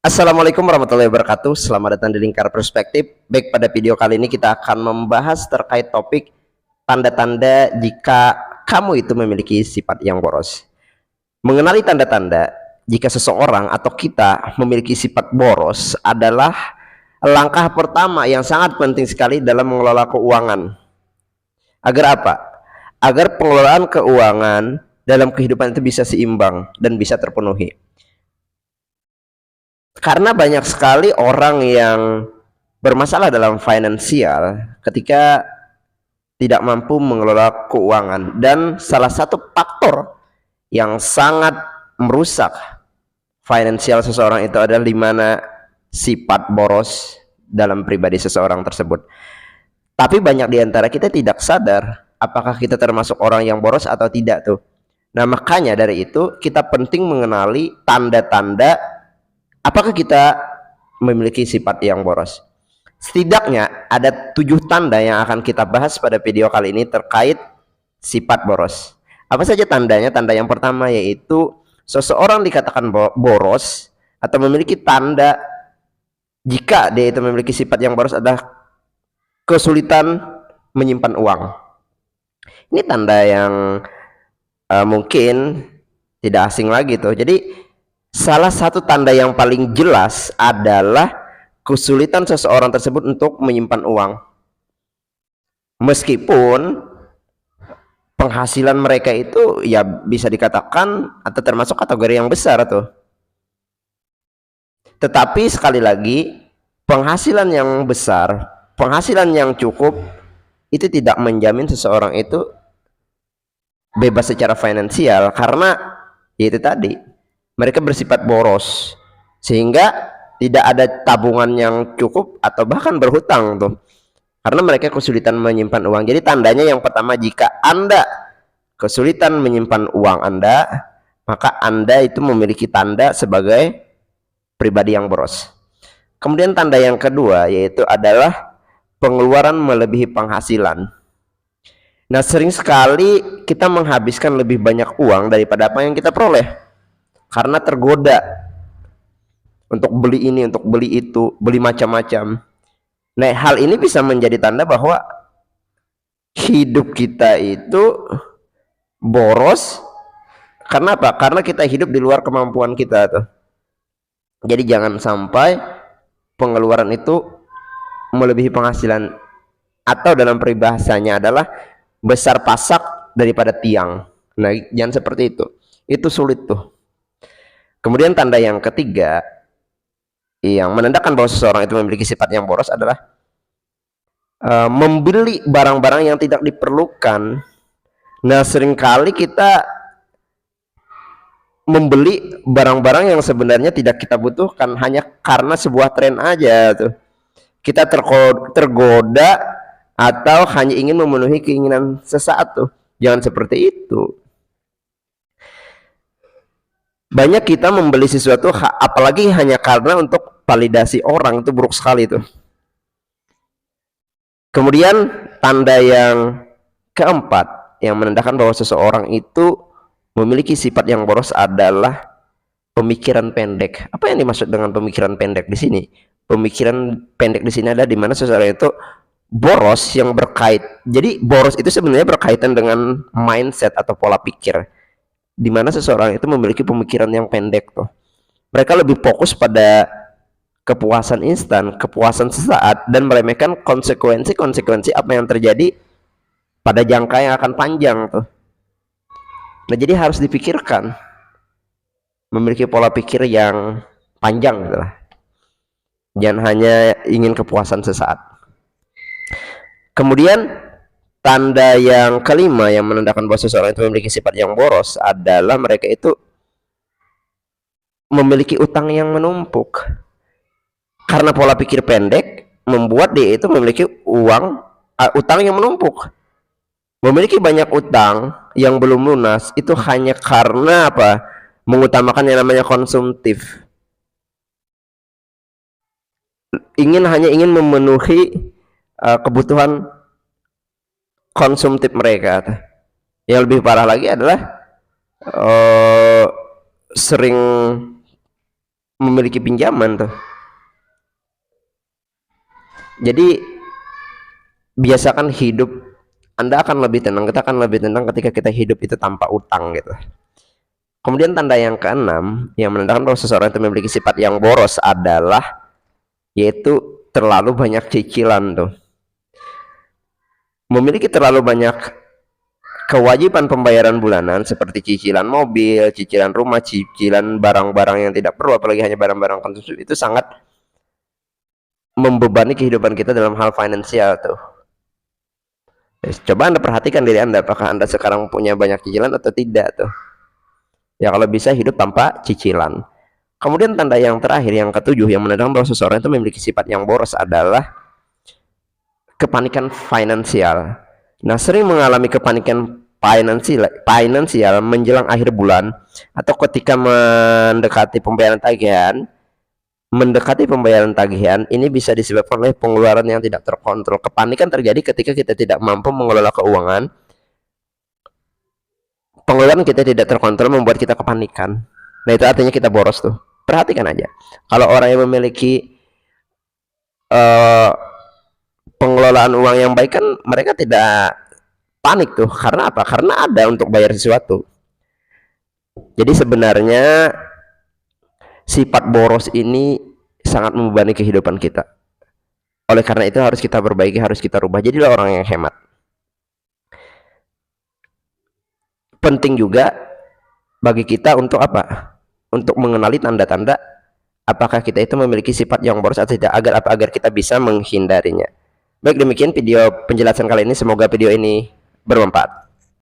Assalamualaikum warahmatullahi wabarakatuh. Selamat datang di Lingkar Perspektif. Baik, pada video kali ini kita akan membahas terkait topik tanda-tanda jika kamu itu memiliki sifat yang boros. Mengenali tanda-tanda jika seseorang atau kita memiliki sifat boros adalah langkah pertama yang sangat penting sekali dalam mengelola keuangan. Agar apa? Agar pengelolaan keuangan dalam kehidupan itu bisa seimbang dan bisa terpenuhi. Karena banyak sekali orang yang bermasalah dalam finansial ketika tidak mampu mengelola keuangan, dan salah satu faktor yang sangat merusak finansial seseorang itu adalah di mana sifat boros dalam pribadi seseorang tersebut. Tapi banyak di antara kita tidak sadar apakah kita termasuk orang yang boros atau tidak tuh. Nah, makanya dari itu kita penting mengenali tanda-tanda apakah kita memiliki sifat yang boros. Setidaknya ada 7 tanda yang akan kita bahas pada video kali ini terkait sifat boros. Apa saja tandanya? Tanda yang pertama yaitu seseorang dikatakan boros atau memiliki tanda jika dia itu memiliki sifat yang boros adalah kesulitan menyimpan uang. Ini tanda yang mungkin tidak asing lagi tuh. Jadi salah satu tanda yang paling jelas adalah kesulitan seseorang tersebut untuk menyimpan uang. Meskipun penghasilan mereka itu ya bisa dikatakan atau termasuk kategori yang besar tuh. Tetapi sekali lagi, penghasilan yang besar, penghasilan yang cukup itu tidak menjamin seseorang itu bebas secara finansial, karena yaitu tadi mereka bersifat boros sehingga tidak ada tabungan yang cukup atau bahkan berhutang tuh, karena mereka kesulitan menyimpan uang. Jadi tandanya yang pertama, jika Anda kesulitan menyimpan uang Anda, maka Anda itu memiliki tanda sebagai pribadi yang boros. Kemudian tanda yang kedua yaitu adalah pengeluaran melebihi penghasilan. Nah, sering sekali kita menghabiskan lebih banyak uang daripada apa yang kita peroleh karena tergoda untuk beli ini, untuk beli itu, beli macam-macam. Nah, hal ini bisa menjadi tanda bahwa hidup kita itu boros. Karena apa? Karena kita hidup di luar kemampuan kita tuh. Jadi jangan sampai pengeluaran itu melebihi penghasilan, atau dalam peribahasanya adalah besar pasak daripada tiang. Nah, jangan seperti itu. Itu sulit tuh. Kemudian tanda yang ketiga yang menandakan bahwa seseorang itu memiliki sifat yang boros adalah membeli barang-barang yang tidak diperlukan. Nah, seringkali kita membeli barang-barang yang sebenarnya tidak kita butuhkan hanya karena sebuah tren aja tuh. Kita tergoda atau hanya ingin memenuhi keinginan sesaat tuh. Jangan seperti itu. Banyak kita membeli sesuatu apalagi hanya karena untuk validasi orang, itu buruk sekali itu. Kemudian tanda yang keempat yang menandakan bahwa seseorang itu memiliki sifat yang boros adalah pemikiran pendek. Apa yang dimaksud dengan pemikiran pendek di sini? Pemikiran pendek di sini adalah di mana seseorang itu boros yang jadi boros itu sebenarnya berkaitan dengan mindset atau pola pikir, di mana seseorang itu memiliki pemikiran yang pendek tuh. Mereka lebih fokus pada kepuasan instan, kepuasan sesaat, dan meremehkan konsekuensi apa yang terjadi pada jangka yang akan panjang tuh. Nah, jadi harus dipikirkan, memiliki pola pikir yang panjang gitu lah. Jangan hanya ingin kepuasan sesaat. Kemudian tanda yang kelima yang menandakan bahwa seseorang itu memiliki sifat yang boros adalah mereka itu memiliki utang yang menumpuk. Karena pola pikir pendek membuat dia itu memiliki utang yang menumpuk. Memiliki banyak utang yang belum lunas itu hanya karena apa? Mengutamakan yang namanya konsumtif. Hanya ingin memenuhi kebutuhan konsumtif mereka. Yang lebih parah lagi adalah sering memiliki pinjaman tuh. Jadi biasakan hidup, Anda akan lebih tenang, kita akan lebih tenang ketika kita hidup itu tanpa utang gitu. Kemudian tanda yang keenam yang menandakan bahwa seseorang itu memiliki sifat yang boros adalah yaitu terlalu banyak cicilan tuh. Memiliki terlalu banyak kewajiban pembayaran bulanan seperti cicilan mobil, cicilan rumah, cicilan barang-barang yang tidak perlu, apalagi hanya barang-barang konsumsi, itu sangat membebani kehidupan kita dalam hal finansial tuh. Coba Anda perhatikan diri Anda, apakah Anda sekarang punya banyak cicilan atau tidak tuh. Ya kalau bisa hidup tanpa cicilan. Kemudian tanda yang terakhir, yang ketujuh, yang menandakan bahwa seseorang itu memiliki sifat yang boros adalah kepanikan finansial. Nah, sering mengalami kepanikan finansial menjelang akhir bulan atau ketika mendekati pembayaran tagihan. Ini bisa disebabkan oleh pengeluaran yang tidak terkontrol. Kepanikan terjadi ketika kita tidak mampu mengelola keuangan. Pengeluaran kita tidak terkontrol membuat kita kepanikan. Nah, itu artinya kita boros tuh. Perhatikan aja. Kalau orang yang memiliki pengelolaan uang yang baik kan mereka tidak panik tuh. Karena apa? Karena ada untuk bayar sesuatu. Jadi sebenarnya sifat boros ini sangat membebani kehidupan kita. Oleh karena itu harus kita perbaiki, harus kita rubah. Jadilah orang yang hemat. Penting juga bagi kita untuk apa? Untuk mengenali tanda-tanda apakah kita itu memiliki sifat yang boros atau tidak, agar kita bisa menghindarinya. Baik, demikian video penjelasan kali ini, semoga video ini bermanfaat.